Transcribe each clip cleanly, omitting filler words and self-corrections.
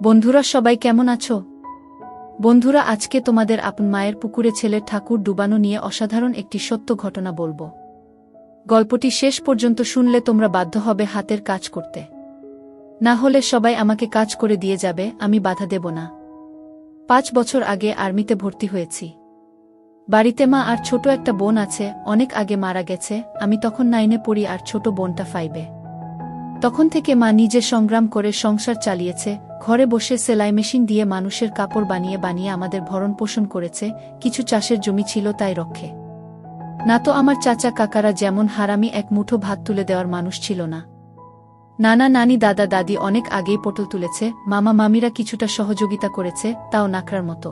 বন্ধুরা সবাই কেমন আছো? বন্ধুরা আজকে তোমাদের আপন মায়ের পুকুরে ছেলের ঠাকুর ডুবানো নিয়ে অসাধারণ একটি সত্য ঘটনা বলবো। গল্পটি শেষ পর্যন্ত শুনলে তোমরা বাধ্য হবে হাতের কাজ করতে। না হলে সবাই আমাকে কাজ করে দিয়ে যাবে, আমি বাধা দেব না। 5 বছর আগে আর্মিতে ভর্তি হয়েছি। বাড়িতে মা আর ছোট একটা বোন আছে, অনেক আগে মারা গেছে। আমি তখন 9-এ পড়ি আর ছোট বোনটা 5-এ। তখন থেকে মা নিজে সংগ্রাম করে সংসার চালিয়েছে, ঘরে বসে সেলাই মেশিন দিয়ে মানুষের কাপড় বানিয়ে বানিয়ে আমাদের ভরণ পোষণ করেছে। কিছু চাষের জমি ছিল তাই রক্ষে। না তো আমার চাচা কাকারা যেমন হারামি এক মুঠো ভাত তুলে দেওয়ার মানুষ ছিল না। নানা নানি দাদা দাদি অনেক আগেই পটল তুলেছে, মামা মামিরা কিছুটা সহযোগিতা করেছে, তাও নাকড়ার মতো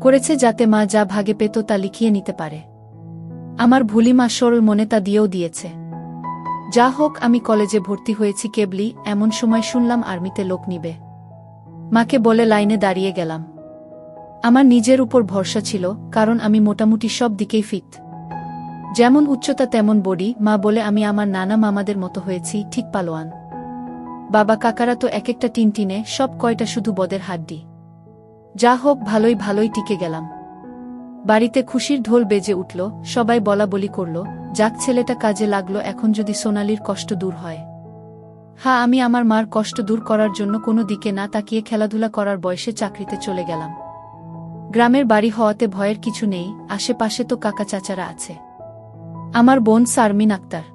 করেছে যাতে মা যা ভাগে পেত তা লিখিয়ে নিতে পারে। আমার ভুলি মা সরল মনে তা দিয়েও দিয়েছে। যা হোক, আমি কলেজে ভর্তি হয়েছি কেবলই, এমন সময় শুনলাম আর্মিতে লোক নিবে। মাকে বলে লাইনে দাঁড়িয়ে গেলাম। আমার নিজের উপর ভরসা ছিল, কারণ আমি মোটামুটি সব দিকেই ফিট। যেমন উচ্চতা তেমন বডি। মা বলে আমি আমার নানা মামাদের মতো হয়েছি, ঠিক পালোয়ান। বাবা কাকারা তো এক একটা টিনটিনে, সব কয়টা শুধু বদের হাড্ডি। যা হোক, ভালোই ভালোই টিকে গেলাম। বাড়িতে খুশির ঢোল বেজে উঠল, সবাই বলা বলি করল, যাক ছেলেটা কাজে লাগলো, এখন যদি সোনালির কষ্ট দূর হয়। হ্যাঁ, আমি আমার মার কষ্ট দূর করার জন্য কোনো দিকে না তাকিয়ে খেলাধুলা করার বয়সে চাকরিতে চলে গেলাম। গ্রামের বাড়ি হওয়াতে ভয়ের কিছু নেই, আশেপাশে তো কাকা চাচারা আছে। আমার বোন শারমিন আক্তার,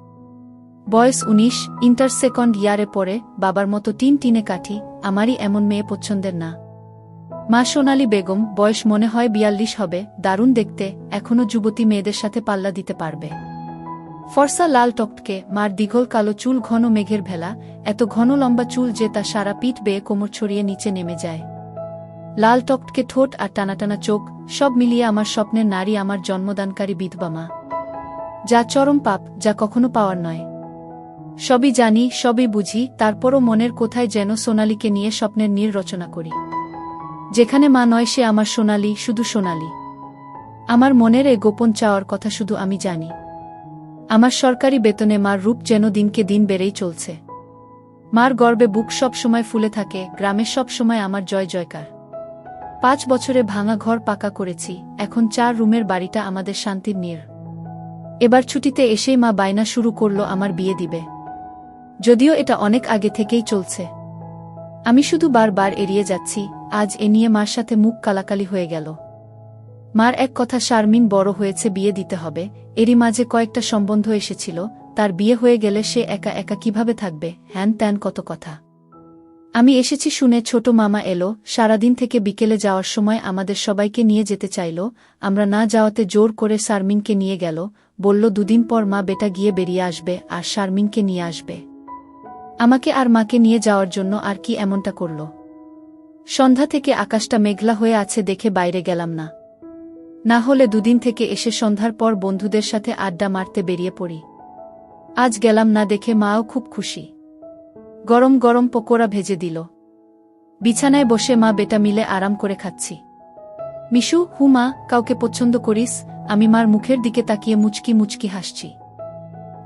বয়স 19, ইন্টার সেকেন্ড ইয়ারে পড়ে। বাবার মতো টিনে কাঠি, আমারই এমন মেয়ে পছন্দের না। মা সোনালী বেগম, বয়স মনে হয় 42 হবে, দারুণ দেখতে, এখনো যুবতী মেয়েদের সাথে পাল্লা দিতে পারবে। ফর্সা লাল টকটকে, মার দীঘল কালো চুল, ঘন মেঘের ভেলা, এত ঘন লম্বা চুল যে তা সারা পিঠ বেয়ে কোমর ছড়িয়ে নিচে নেমে যায়। লাল টকটকে ঠোঁট আর টানাটানা চোখ, সব মিলিয়ে আমার স্বপ্নের নারী, আমার জন্মদানকারী বিধবা মা। যা চরম পাপ, যা কখনো পাওয়ার নয়। সবই জানি, সবই বুঝি, তারপরও মনের কোথায় যেন সোনালীকে নিয়ে স্বপ্নের নীড় রচনা করি। যেখানে মা নয় সে আমার সোনালী, শুধু সোনালী। আমার মনের এ গোপন চাওয়ার কথা শুধু আমি জানি। আমার সরকারি বেতনে মার রূপ যেন দিনকে দিন বেড়েই চলছে। মার গর্বে বুক সব সময় ফুলে থাকে, গ্রামে সব সময় আমার জয় জয়কার। 5 বছরে ভাঙা ঘর পাকা করেছি, এখন 4 রুমের বাড়িটা আমাদের শান্তির নীড়। এবার ছুটিতে এসেই মা বায়না শুরু করল আমার বিয়ে দিবে। যদিও এটা অনেক আগে থেকেই চলছে, আমি শুধু বারবার এড়িয়ে যাচ্ছি। আজ এ নিয়ে মার সাথে মুখ কালাকালি হয়ে গেল। মার এক কথা, শারমিন বড় হয়েছে, বিয়ে দিতে হবে। এরই মাঝে কয়েকটা সম্বন্ধ এসেছিল, তার বিয়ে হয়ে গেলে সে একা একা কিভাবে থাকবে, হ্যান ত্যান কত কথা। আমি এসেছি শুনে ছোট মামা এলো, সারাদিন থেকে বিকেলে যাওয়ার সময় আমাদের সবাইকে নিয়ে যেতে চাইল। আমরা না যাওয়াতে জোর করে শারমিনকে নিয়ে গেল, বলল 2 দিন পর মা বেটা গিয়ে বেরিয়ে আসবে আর শারমিনকে নিয়ে আসবে। আমাকে আর মাকে নিয়ে যাওয়ার জন্য আর কি এমনটা করল। সন্ধ্যা থেকে আকাশটা মেঘলা হয়ে আছে দেখে বাইরে গেলাম না। না হলে 2 দিন থেকে এসে সন্ধ্যার পর বন্ধুদের সাথে আড্ডা মারতে বেরিয়ে পড়ি। আজ গেলাম না দেখে মাও খুব খুশি। গরম গরম পকোড়া ভেজে দিল। বিছানায় বসে মা বেটা মিলে আরাম করে খাচ্ছি। মিশু, হুমা, কাউকে পছন্দ করিস? আমি মার মুখের দিকে তাকিয়ে মুচকি মুচকি হাসছি।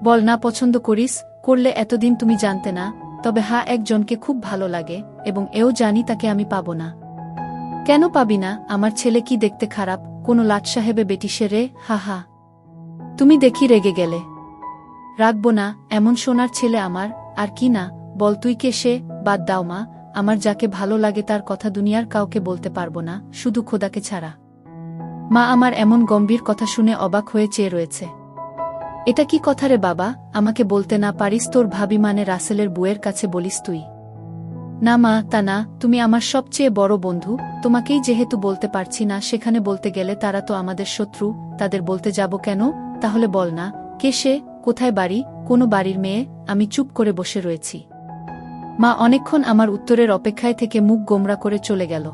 বল না পছন্দ করিস, করলে এতদিন তুমি জানতে না। তবে হ্যাঁ, একজনকে খুব ভালো লাগে, এবং এও জানি তাকে আমি পাবো না। কেন পাবি না? আমার ছেলে কি দেখতে খারাপ? কোনো লাট সাহেবে বেটি সে রে? হা হা। তুমি দেখি রেগে গেলে। রাখবো না, এমন সোনার ছেলে আমার। আর কি না, বল তুই কে সে? বাদ দাও মা, আমার যাকে ভালো লাগে তার কথা দুনিয়ার কাউকে বলতে পারবো না, শুধু খোদাকে ছাড়া। মা আমার এমন গম্ভীর কথা শুনে অবাক হয়ে চেয়ে রয়েছে। এটা কি কথা রে বাবা? আমাকে বলতে না পারিস তোর ভাবি মানে রাসেলের বুয়ের কাছে বলিস তুই? না মা, তা না, তুমি আমার সবচেয়ে বড় বন্ধু, তোমাকেই যেহেতু বলতে পারছি না, সেখানে বলতে গেলে তারা তো আমাদের শত্রু, তাদের বলতে যাব কেন? তাহলে বল না, কে সে, কোথায় বাড়ি, কোনো বাড়ির মেয়ে? আমি চুপ করে বসে রয়েছি। মা অনেকক্ষণ আমার উত্তরের অপেক্ষায় থেকে মুখ গোমরা করে চলে গেল।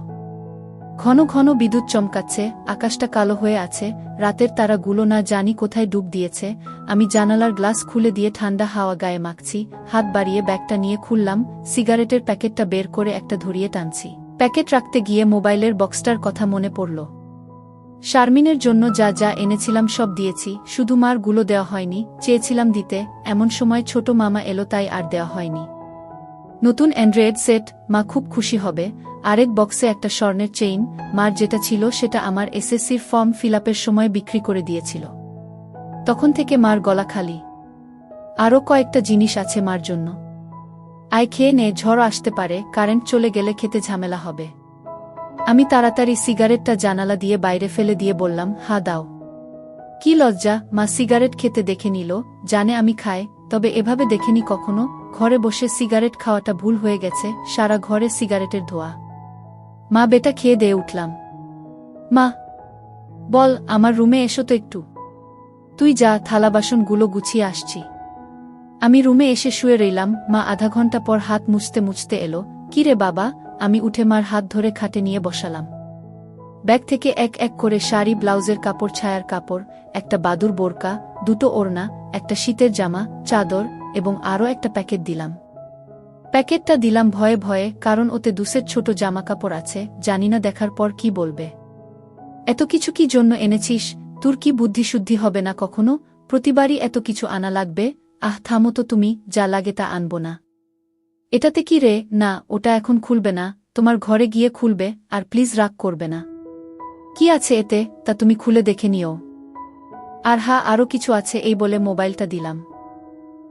ঘন ঘন বিদ্যুৎ চমকাচ্ছে, আকাশটা কালো হয়ে আছে, রাতের তারাগুলো না জানি কোথায় ডুব দিয়েছে। আমি জানালার গ্লাস খুলে দিয়ে ঠান্ডা হাওয়া গায়ে মাখছি, হাত বাড়িয়ে ব্যাগটা নিয়ে খুললাম, সিগারেটের প্যাকেটটা বের করে একটা ধরিয়ে টানছি। প্যাকেট রাখতে গিয়ে মোবাইলের বক্সটার কথা মনে পড়ল। শারমিনের জন্য যা যা এনেছিলাম সব দিয়েছি, শুধু মার গুলো দেওয়া হয়নি, চেয়েছিলাম দিতে, এমন সময় ছোট মামা এলো তাই আর দেওয়া হয়নি। নতুন অ্যান্ড্রয়েড সেট, মা খুব খুশি হবে। আরেক বক্সে একটা স্বর্ণের চেইন, মার যেটা ছিল সেটা আমার এসএসসির ফর্ম ফিলআপের সময় বিক্রি করে দিয়েছিল। তখন থেকে মার গলা খালি। আরও কয়েকটা জিনিস আছে মার জন্য। আয় খেয়ে নে, ঝড় আসতে পারে, কারেন্ট চলে গেলে খেতে ঝামেলা হবে। আমি তাড়াতাড়ি সিগারেটটা জানালা দিয়ে বাইরে ফেলে দিয়ে বললাম, হা দাও। কি লজ্জা! মা সিগারেট খেতে দেখে নিল, জানে আমি খাই, তবে এভাবে দেখেনি কখনো। ঘরে বসে সিগারেট খাওয়াটা ভুল হয়ে গেছে, সারা ঘরে সিগারেটের ধোঁয়া। মা বেটা খেয়ে দিয়ে উঠলাম। মা বল, আমার রুমে এসো তো একটু। তুই যা, থালা বাসনগুলো গুছিয়ে আসছি। আমি রুমে এসে শুয়ে রইলাম। মা আধা ঘন্টা পর হাত মুছতে মুছতে এলো। কি রে বাবা? আমি উঠে মার হাত ধরে খাটে নিয়ে বসালাম। ব্যাগ থেকে এক এক করে শাড়ি, ব্লাউজের কাপড়, ছায়ার কাপড়, একটা বাদুর বোরকা, দুটো ওড়না, একটা শীতের জামা, চাদর এবং আরও একটা প্যাকেট দিলাম। প্যাকেটটা দিলাম ভয়ে ভয়ে, কারণ ওতে দুসের ছোট জামা কাপড় আছে, জানি না দেখার পর কি বলবে। এত কিছু কি জন্য এনেছিস? তোর কি বুদ্ধিশুদ্ধি হবে না কখনো? প্রতিবারই এত কিছু আনা লাগবে? আহ থামো তো তুমি, যা লাগে তা আনবো না। এটাতে কি রে? না, ওটা এখন খুলবে না, তোমার ঘরে গিয়ে খুলবে, আর প্লিজ রাগ করবে না। কি আছে এতে, তা তুমি খুলে দেখে নিও। আর হ্যাঁ, আরও কিছু আছে, এই বলে মোবাইলটা দিলাম।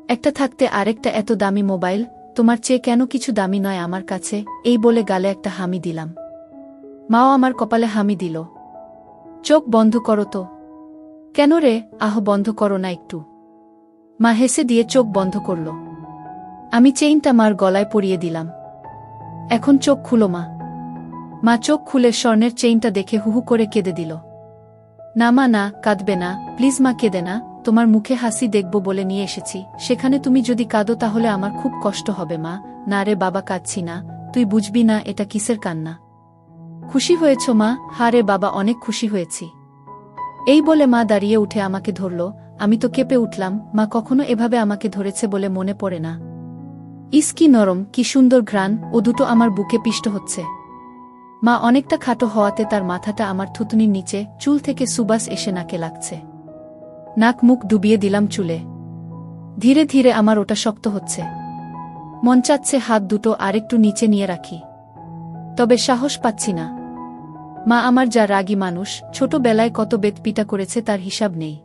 একটা থাকতে আরেকটা এত দামি মোবাইল, তোমার চেয়ে কেন কিছু দামি নয় আমার কাছে, এই বলে গালে একটা হামি দিলাম। মাও আমার কপালে হামি দিল। চোখ বন্ধ করো তো। কেন রে? আহ বন্ধ করো না একটু। মা হেসে দিয়ে চোখ বন্ধ করল। আমি চেইনটা মার গলায় পরিয়ে দিলাম। এখন চোখ খুলো মা। মা চোখ খুলে স্বর্ণের চেইনটা দেখে হুহু করে কেঁদে দিল। না মা, না, কাঁদবে না, প্লিজ মা, কেঁদে না, তোমার মুখে হাসি দেখব বলে নিয়ে এসেছি, সেখানে তুমি যদি কাঁদো তাহলে আমার খুব কষ্ট হবে মা। না রে বাবা, কাঁদছি না, তুই বুঝবি না এটা কিসের কান্না। খুশি হয়েছ মা? হা রে বাবা, অনেক খুশি হয়েছি। এই বলে মা দাঁড়িয়ে উঠে আমাকে ধরল। আমি তো কেঁপে উঠলাম। মা কখনো এভাবে আমাকে ধরেছে বলে মনে পড়ে না। ইস কি নরম, কি সুন্দর ঘ্রাণ, ও দুটো আমার বুকে পিষ্ট হচ্ছে। মা অনেকটা খাটো হওয়াতে তার মাথাটা আমার থুতনির নিচে, চুল থেকে সুবাস এসে নাকে লাগছে। নাক মুখ ডুবিয়ে দিলাম চুলে। ধীরে ধীরে আমার ওটা শক্ত হচ্ছে। মন চাচ্ছে হাত দুটো আরেকটু নিচে নিয়ে রাখি, তবে সাহস পাচ্ছি না। মা আমার যা রাগী মানুষ, ছোটবেলায় কত বেত পিটা করেছে তার হিসাব নেই।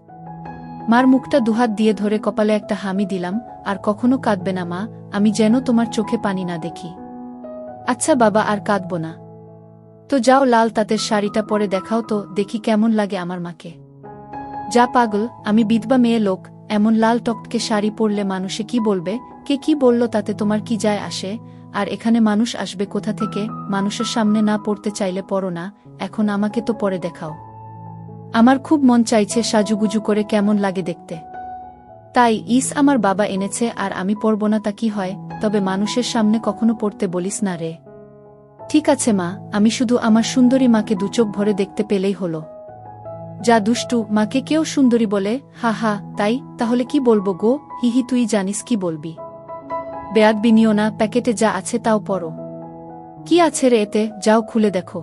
মার মুখটা দুহাত দিয়ে ধরে কপালে একটা হামি দিলাম। আর কখনো কাঁদবে না মা, আমি যেন তোমার চোখে পানি না দেখি। আচ্ছা বাবা, আর কাঁদব না। তো যাও, লাল তাঁতের শাড়িটা পরে দেখাও তো, দেখি কেমন লাগে আমার মাকে। যা পাগল, আমি বিধবা মেয়ে লোক, এমন লাল টকটকে শাড়ি পরলে মানুষে কি বলবে? কে কি বলল তাতে তোমার কি যায় আসে? আর এখানে মানুষ আসবে কোথা থেকে? মানুষের সামনে না পড়তে চাইলে পড়ো না, এখন আমাকে তো পরে দেখাও। আমার খুব মন চাইছে সাজুগুজু করে কেমন লাগে দেখতে। তাই আমার বাবা এনেছে, আর আমি পরব না তা কি হয়? তবে মানুষের সামনে কখনো পড়তে বলিস না রে। ঠিক আছে মা, আমি শুধু আমার সুন্দরী মাকে দুচোখ ভরে দেখতে পেলেই হলো। যা দুষ্টু, মাকে কেউ সুন্দরী বলে? হা হা, তাই? তাহলে কি বলবো গো? হিহি, তুই জানিস কি বলবি। বেয়াদবি নিও না, প্যাকেটে যা আছে তাও পড়ো। কি আছে রে এতে? যাও খুলে দেখো।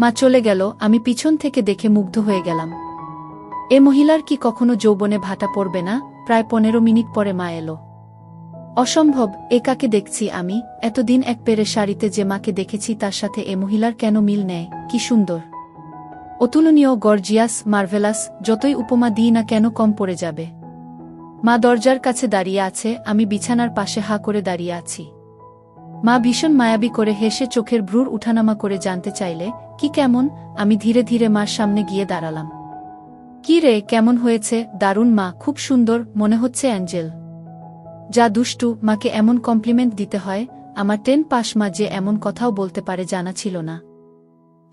মা চলে গেল। আমি পিছন থেকে দেখে মুগ্ধ হয়ে গেলাম। এ মহিলার কি কখনো যৌবনে ভাটা পড়বে না? প্রায় 15 মিনিট পরে মা এলো। অসম্ভব, এ কাকে দেখছি আমি? এতদিন এক পেরে শাড়িতে যে মাকে দেখেছি তার সাথে এ মহিলার কেন মিল নেয়? কি সুন্দর, অতুলনীয়, গর্জিয়াস, মার্ভেলাস, যতই উপমা দিই না কেন কম পড়ে যাবে। মা দরজার কাছে দাঁড়িয়ে আছে, আমি বিছানার পাশে হা করে দাঁড়িয়ে আছি। মা ভীষণ মায়াবী করে হেসে চোখের ভ্রুর উঠানামা করে জানতে চাইলে, কি কেমন? আমি ধীরে ধীরে মার সামনে গিয়ে দাঁড়ালাম। কি রে, কেমন হয়েছে? দারুণ মা, খুব সুন্দর, মনে হচ্ছে অ্যাঞ্জেল। যা দুষ্টু, মাকে এমন কমপ্লিমেন্ট দিতে হয়? আমার 10 পাস মা যে এমন কথাও বলতে পারে জানা ছিল না।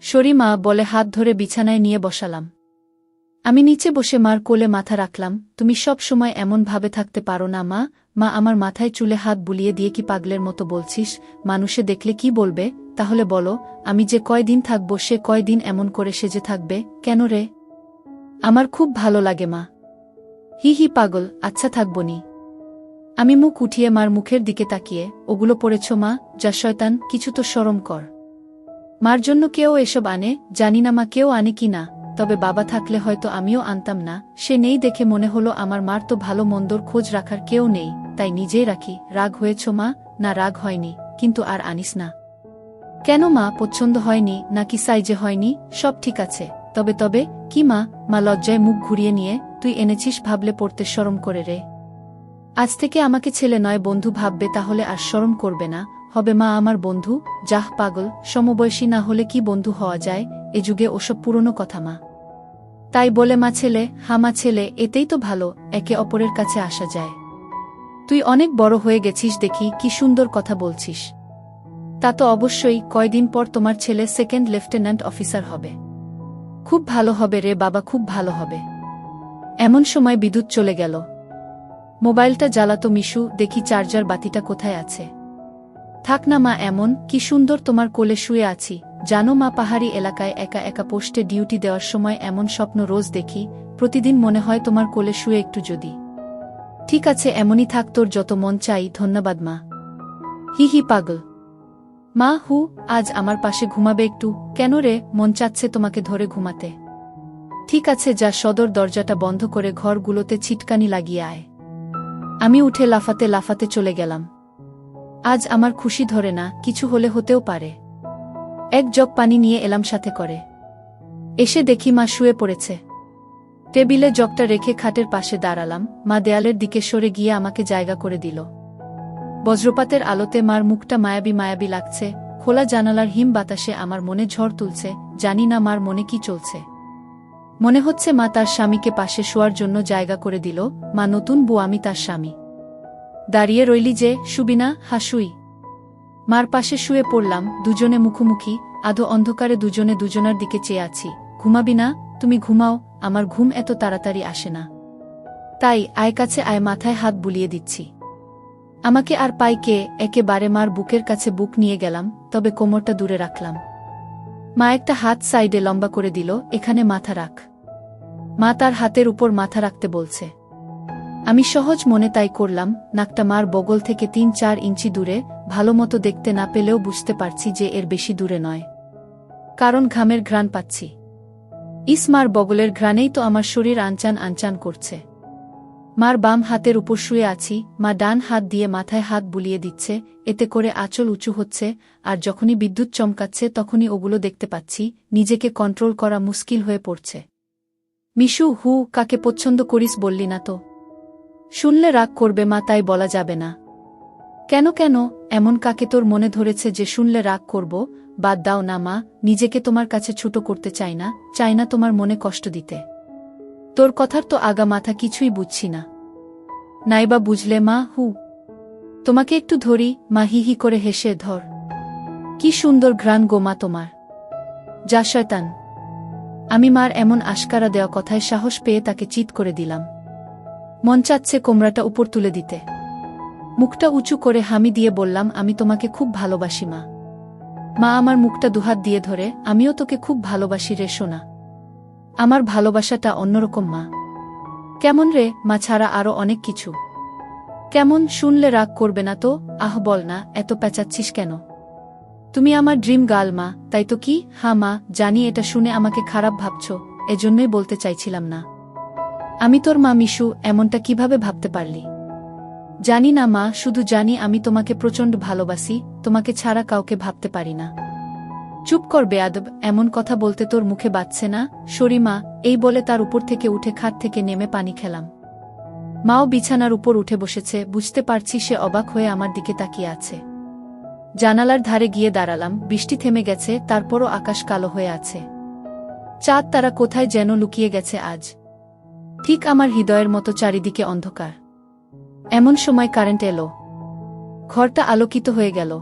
সরি মা বলে হাত ধরে বিছানায় নিয়ে বসালাম। আমি নিচে বসে মার কোলে মাথা রাখলাম। তুমি সব সময় এমন ভাবে থাকতে পারো না মা? মা আমার মাথায় চুলে হাত বুলিয়ে দিয়ে, কি পাগলের মতো বলছিস? মানুষে দেখলে কি বলবে? তাহলে বলো, আমি যে কয়দিন থাকবো সে কয়দিন এমন করে সেজে থাকবে কেন রে? আমার খুব ভালো লাগে মা। হি হি পাগল, আচ্ছা থাকবনি। আমি মুখ উঠিয়ে মার মুখের দিকে তাকিয়ে, ওগুলো পড়েছ মা? যা শয়তান, কিছু তো শরম কর। মার জন্য কেউ এসব আনে? জানি না মা কেউ আনে কি না, তবে বাবা থাকলে হয়তো আমিও আনতাম না। সে নেই দেখে মনে হলো আমার মার তো ভালো মন্দর খোঁজ রাখার কেউ নেই, তাই নিজেই রাখি। রাগ হয়েছ মা? না রাগ হয়নি, কিন্তু আর আনিস না। কেন মা, পছন্দ হয়নি নাকি সাইজে হয়নি? সব ঠিক আছে। তবে তবে কি মা? মা লজ্জায় মুখ ঘুরিয়ে নিয়ে, তুই এনেছিস ভাবলে পড়তে শরম করে রে। আজ থেকে আমাকে ছেলে নয় বন্ধু ভাববে, তাহলে আর শরম করবে না। হবে মা আমার বন্ধু। যাহ পাগল, সমবয়সী না হলে কি বন্ধু হওয়া যায়? এ যুগে ওসব পুরনো কথা মা। তাই বলে মা ছেলে, হামা ছেলে, এতেই তো ভালো, একে অপরের কাছে আসা যায়। তুই অনেক বড় হয়ে গেছিস দেখি, কি সুন্দর কথা বলছিস। তা তো অবশ্যই, কয়দিন পর তোমার ছেলে সেকেন্ড লেফটেন্যান্ট অফিসার হবে। খুব ভালো হবে রে বাবা, খুব ভালো হবে। এমন সময় বিদ্যুৎ চলে গেল। মোবাইলটা জ্বালাতো মিশু, দেখি চার্জার বাতিটা কোথায় আছে। থাক না মা, এমন কি সুন্দর তোমার কোলে শুয়ে আছি। জানো মা, পাহাড়ি এলাকায় একা একা পোস্টে ডিউটি দেওয়ার সময় এমন স্বপ্ন রোজ দেখি। প্রতিদিন মনে হয় তোমার কোলে শুয়ে একটু যদি। ঠিক আছে, এমনই থাক, তোর যত মন চাই। ধন্যবাদ মা। হি হি পাগল। মা হু, আজ আমার পাশে ঘুমাবে একটু? কেন রে, মন চাচ্ছে তোমাকে ধরে ঘুমাতে। ঠিক আছে, যা সদর দরজাটা বন্ধ করে ঘরগুলোতে ছিটকানি লাগিয়ে আয়। আমি উঠে লাফাতে লাফাতে চলে গেলাম। আজ আমার খুশি ধরে না, কিছু হলে হতেও পারে। এক জগ পানি নিয়ে এলাম সাথে করে। এসে দেখি মা শুয়ে পড়েছে। টেবিলে জগটা রেখে খাটের পাশে দাঁড়ালাম। মা দেয়ালের দিকে সরে গিয়ে আমাকে জায়গা করে দিল। বজ্রপাতের আলোতে মার মুখটা মায়াবী মায়াবী লাগছে। খোলা জানালার হিম বাতাসে আমার মনে ঝড় তুলছে। জানি না মার মনে কি চলছে। মনে হচ্ছে মা তার স্বামীকে পাশে শোয়ার জন্য জায়গা করে দিল। মা নতুন বউ, আমি তার স্বামী। দাঁড়িয়ে রইলি যে, শুবি না? হাসুই। মার পাশে শুয়ে পড়লাম, দুজনে মুখোমুখি। আধো অন্ধকারে দুজনে দুজনার দিকে চেয়ে আছি। ঘুমাবি না? তুমি ঘুমাও, আমার ঘুম এত তাড়াতাড়ি আসে না। তাই আয় কাছে আয়, মাথায় হাত বুলিয়ে দিচ্ছি। আমাকে আর পাই কে? একেবারে মার বুকের কাছে বুক নিয়ে গেলাম, তবে কোমরটা দূরে রাখলাম। মা একটা হাত সাইডে লম্বা করে দিল, এখানে মাথা রাখ। মা তার হাতের উপর মাথা রাখতে বলছে। আমি সহজ মনে তাই করলাম। নাকটা মার বগল থেকে ৩-৪ ইঞ্চি দূরে। ভালো মতো দেখতে না পেলেও বুঝতে পারছি যে এর বেশি দূরে নয়, কারণ ঘামের ঘ্রাণ পাচ্ছি। ইস, মার বগলের ঘ্রাণেই তো আমার শরীর আনচান আনচান করছে। মার বাম হাতের উপর শুয়ে আছি। মা ডান হাত দিয়ে মাথায় হাত বুলিয়ে দিচ্ছে, এতে করে আঁচল উঁচু হচ্ছে। আর যখনই বিদ্যুৎ চমকাচ্ছে তখনই ওগুলো দেখতে পাচ্ছি। নিজেকে কন্ট্রোল করা মুশকিল হয়ে পড়ছে। মিশু, হু, কাকে পছন্দ করিস বললি না তো? শুনলে রাগ করবে মা, তাই বলা যাবে না। কেন কেন, এমন কাকে তোর মনে ধরেছে যে শুনলে রাগ করব? বাদ দাও না মা, নিজেকে তোমার কাছে ছোট করতে চাই না, চাই না তোমার মনে কষ্ট দিতে। তোর কথার তো আগা মাথা কিছুই বুঝছি না। নাইবা বুঝলে মা, হু। তোমাকে একটু ধরি। মা হি হি করে হেসে, ধর। কি সুন্দর ঘ্রাণ গো মা তোমার। যা শয়তান। আমি মার এমন আশকারা দেওয়া কথায় সাহস পেয়ে তাকে চিৎ করে দিলাম। মন চাচ্ছে কোমরাটা উপর তুলে দিতে। মুখটা উঁচু করে হামি দিয়ে বললাম, আমি তোমাকে খুব ভালোবাসি মা। মা আমার মুখটা দুহাত দিয়ে ধরে, আমিও তোকে খুব ভালোবাসি রে সোনা। আমার ভালোবাসাটা অন্যরকম মা। কেমন রে? মা ছাড়া আরো অনেক কিছু। কেমন? শুনলে রাগ করবে না তো? আহ বল না, এত পেঁচাচ্ছিস কেন? তুমি আমার ড্রিম গার্ল মা, তাই তো? কি? হ্যাঁ মা, জানি এটা শুনে আমাকে খারাপ ভাবছ, এজন্যই বলতে চাইছিলাম না। আমি তোর মা মিশু, এমনটা কিভাবে ভাবতে পারলি? জানি না মা, শুধু জানি আমি তোমাকে প্রচণ্ড ভালোবাসি, তোমাকে ছাড়া কাউকে ভাবতে পারি না। চুপ কর বেয়াদব, এমন কথা বলতে তোর মুখে বাজছে না? সরি মা। এই বলে তার উপর থেকে উঠে খাট থেকে নেমে পানি খেলাম। মাও বিছানার উপর উঠে বসেছে। বুঝতে পারছি সে অবাক হয়ে আমার দিকে তাকিয়ে আছে। জানালার ধারে গিয়ে দাঁড়ালাম। বৃষ্টি থেমে গেছে, তারপরও আকাশ কালো হয়ে আছে। চাঁদ তারা কোথায় যেন লুকিয়ে গেছে আজ। ঠিক আমার হৃদয়ের মতো চারিদিকে অন্ধকার। এমন সময় কারেন্ট এলো। ঘরটা আলোকিত হয়ে গেল।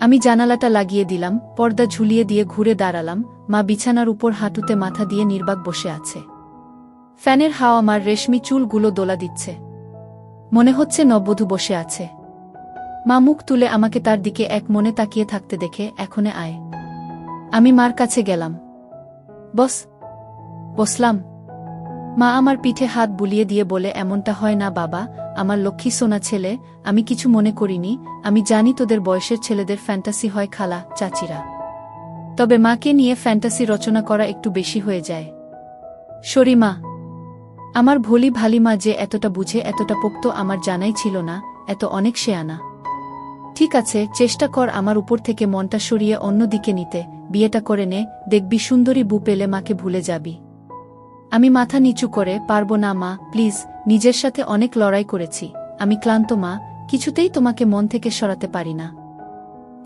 আমি জানালাটা লাগিয়ে দিলাম, পর্দা ঝুলিয়ে দিয়ে ঘুরে দাঁড়ালাম। মা বিছানার উপর হাঁটুতে মাথা দিয়ে নির্বাক বসে আছে। ফ্যানের হাওয়া আমার রেশমি চুলগুলো দোলা দিচ্ছে। মনে হচ্ছে নববধূ বসে আছে। মা মুখ তুলে আমাকে তার দিকে এক মনে তাকিয়ে থাকতে দেখে, এখনে আয়। আমি মার কাছে গেলাম। বস। বসলাম। মা আমার পিঠে হাত বুলিয়ে দিয়ে বলে, এমনটা হয় না বাবা, আমার লক্ষ্মী সোনা ছেলে। আমি কিছু মনে করিনি। আমি জানি তোদের বয়সের ছেলেদের ফ্যান্টাসি হয় খালা, চাচিরা। তবে মাকে নিয়ে ফ্যান্টাসি রচনা করা একটু বেশি হয়ে যায়। সরি মা। আমার ভোলি ভালি মা যে এতটা বুঝে, এতটা পোক্ত আমার জানাই ছিল না। এত অনেক শেয়ানা। ঠিক আছে, চেষ্টা কর আমার উপর থেকে মনটা সরিয়ে অন্য দিকে নিতে, বিয়েটা করে নে, দেখবি সুন্দরী বউ পেলে মাকে ভুলে যাবি। আমি মাথা নিচু করে, পারবো না মা, প্লিজ, নিজের সাথে অনেক লড়াই করেছি, আমি ক্লান্ত মা, কিছুতেই তোমাকে মন থেকে সরাতে পারি না।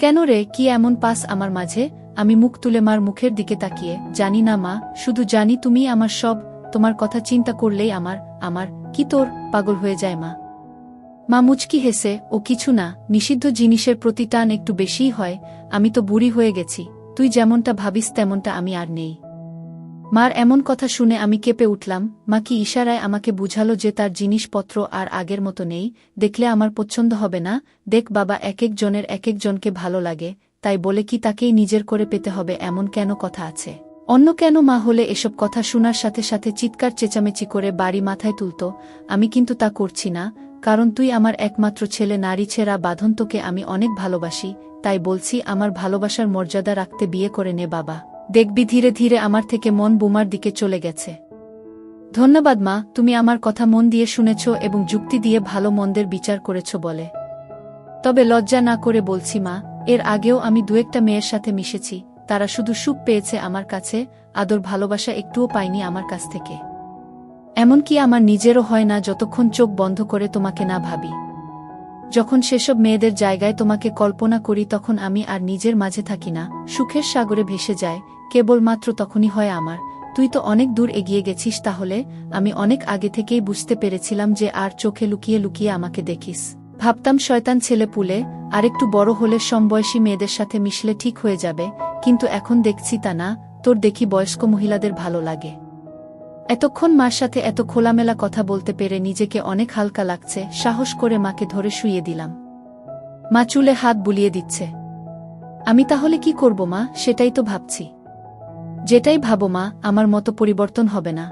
কেন রে, কি এমন পাস আমার মাঝে? আমি মুখ তুলে মার মুখের দিকে তাকিয়ে, জানি না মা, শুধু জানি তুমি আমার সব, তোমার কথা চিন্তা করলেই আমার কি তোর পাগল হয়ে যায় মা। মা মুচকি হেসে, ও কিছু না, নিষিদ্ধ জিনিসের প্রতি টান একটু বেশিই হয়, আমি তো বুড়ি হয়ে গেছি, তুই যেমনটা ভাবিস তেমনটা আমি আর নেই। মার এমন কথা শুনে আমি কেঁপে উঠলাম। মা কি ইশারায় আমাকে বুঝালো যে তার জিনিসপত্র আর আগের মতো নেই, দেখলে আমার পছন্দ হবে না? দেখ বাবা, এক একজনের এক একজনকে ভালো লাগে, তাই বলে কি তাকেই নিজের করে পেতে হবে এমন কেন কথা আছে? অন্য কেন মা হলে এসব কথা শোনার সাথে সাথে চিৎকার চেঁচামেচি করে বাড়ি মাথায় তুলত। আমি কিন্তু তা করছি না, কারণ তুই আমার একমাত্র ছেলে, নারী ছেঁড়া বাঁধন, তোকে আমি অনেক ভালোবাসি, তাই বলছি আমার ভালোবাসার মর্যাদা রাখতে বিয়ে করে নে বাবা, দেখবি ধীরে ধীরে আমার থেকে মন বোমার দিকে চলে গেছে। ধন্যবাদ মা, তুমি আমার কথা মন দিয়ে শুনেছ এবং যুক্তি দিয়ে ভালো মন্দের বিচার করেছ বলে। তবে লজ্জা না করে বলছি মা, এর আগেও আমি দু একটা মেয়ের সাথে মিশেছি, তারা শুধু সুখ পেয়েছে আমার কাছে, আদর ভালোবাসা একটুও পাইনি আমার কাছ থেকে। এমনকি আমার নিজেরও হয় না যতক্ষণ চোখ বন্ধ করে তোমাকে না ভাবি। যখন সেসব মেয়েদের জায়গায় তোমাকে কল্পনা করি তখন আমি আর নিজের মাঝে থাকি না, সুখের সাগরে ভেসে যায়, কেবলমাত্র তখনই হয় আমার। তুই তো অনেক দূর এগিয়ে গেছিস, তাহলে আমি অনেক আগে থেকেই বুঝতে পেরেছিলাম যে আর চোখে লুকিয়ে লুকিয়ে আমাকে দেখিস। ভাবতাম শয়তান ছেলে পুলে, আরেকটু বড় হলে সমবয়সী মেয়েদের সাথে মিশলে ঠিক হয়ে যাবে, কিন্তু এখন দেখছি তা না, তোর দেখি বয়স্ক মহিলাদের ভালো লাগে। এতক্ষণ মার সাথে এত খোলামেলা কথা বলতে পেরে নিজেকে অনেক হালকা লাগছে। সাহস করে মাকে ধরে শুইয়ে দিলাম। মা চুলে হাত বুলিয়ে দিচ্ছে। আমি তাহলে কি করব মা? সেটাই তো ভাবছি। যেটাই ভাবো মা, আমার মতো পরিবর্তন হবে না।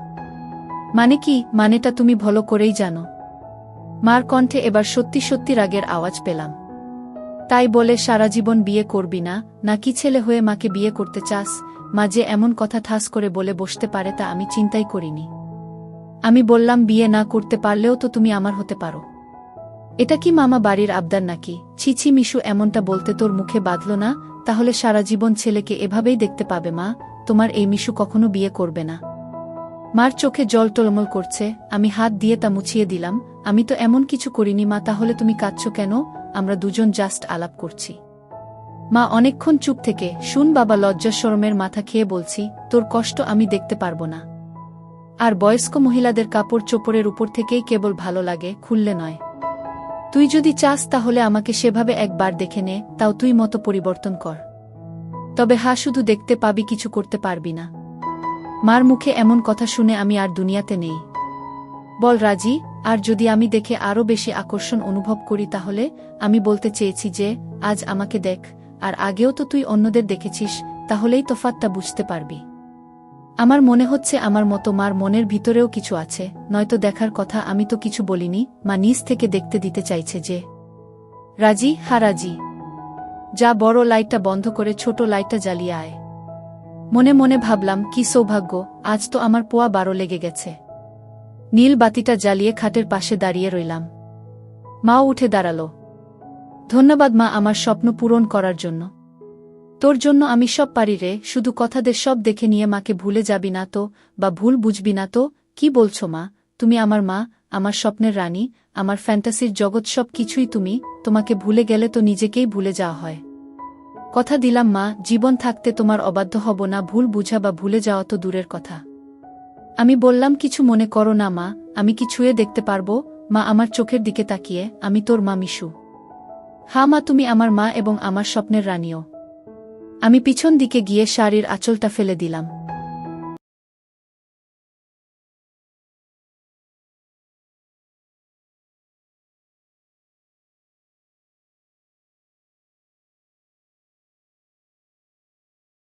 মানে কি? মানেটা তুমি ভালো করেই জানো। মার কণ্ঠে এবার সত্যি সত্যি রাগের আওয়াজ পেলাম। তাই বলে সারা জীবন বিয়ে করবি না, নাকি ছেলে হয়ে মাকে বিয়ে করতে চাস? মা যে এমন কথা ঠাস করে বলে বসতে পারে তা আমি চিন্তাই করিনি। আমি বললাম, বিয়ে না করতে পারলেও তো তুমি আমার হতে পারো। এটা কি মামা বাড়ির আবদার নাকি? ছি ছি মিশু, এমনটা বলতে তোর মুখে বাঁধল না? তাহলে সারা জীবন ছেলেকে এভাবেই দেখতে পাবে মা, তোমার এই মিশু কখনো বিয়ে করবে না। মার চোখে জল টলমল করছে, আমি হাত দিয়ে তা মুছিয়ে দিলাম। আমি তো এমন কিছু করিনি মা, তাহলে তুমি কাঁদছো কেন? আমরা দুজন জাস্ট আলাপ করছি। মা অনেকক্ষণ চুপ থেকে, শুন বাবা, লজ্জা শরমের মাথা খেয়ে বলছি, তোর কষ্ট আমি দেখতে পারবো না। আর বয়স্ক মহিলাদের কাপড় চোপড়ের উপর থেকেই কেবল ভালো লাগে, খুললে নয়। তুই যদি চাস তাহলে আমাকে সেভাবে একবার দেখে নে, তাও তুই মতো পরিবর্তন কর। তবে শুধু দেখতে পাবি, কিছু করতে পারবি না। মার মুখে এমন কথা শুনে আমি আর দুনিয়াতে নেই। বল রাজি? আর যদি আমি দেখে আরও বেশি আকর্ষণ অনুভব করি তাহলে? আমি বলতে চেয়েছি যে, আজ আমাকে দেখ, আর আগেও তো তুই অন্যদের দেখেছিস, তাহলেই তফাৎটা বুঝতে পারবি। আমার মনে হচ্ছে আমার মতো মার মনের ভিতরেও কিছু আছে, নয়তো দেখার কথা। আমি তো কিছু বলিনি, মা নিজ থেকে দেখতে দিতে চাইছে যে। রাজি? রাজি। যা, বড় লাইটটা বন্ধ করে ছোট লাইটটা জ্বালিয়ে আয়। মনে মনে ভাবলাম, কি সৌভাগ্য, আজ তো আমার পোয়া 12 লেগে গেছে। নীল বাতিটা জ্বালিয়ে খাটের পাশে দাঁড়িয়ে রইলাম। মাও উঠে দাঁড়ালো। ধন্যবাদ মা, আমার স্বপ্ন পূরণ করার জন্য। তোর জন্য আমি সব পারি রে, শুধু কথাদের সব দেখে নিয়ে মাকে ভুলে যাবি না তো, বা ভুল বুঝবি না তো? কি বলছো মা? তুমি আমার মা, আমার স্বপ্নের রানী, আমার ফ্যান্টাসির জগৎ, সব কিছুই তুমি। তোমাকে ভুলে গেলে তো নিজেকেই ভুলে যাওয়া হয়। কথা দিলাম মা, জীবন থাকতে তোমার অবাধ্য হব না। ভুল বুঝা বা ভুলে যাওয়া তো দূরের কথা। আমি বললাম, কিছু মনে করো না মা, আমি কি ছুঁয়ে দেখতে পারবো? মা আমার চোখের দিকে তাকিয়ে, আমি তোর মা মিশু। মা, তুমি আমার মা এবং আমার স্বপ্নের রানীও। আমি পিছন দিকে গিয়ে শাড়ির আঁচলটা ফেলে দিলাম।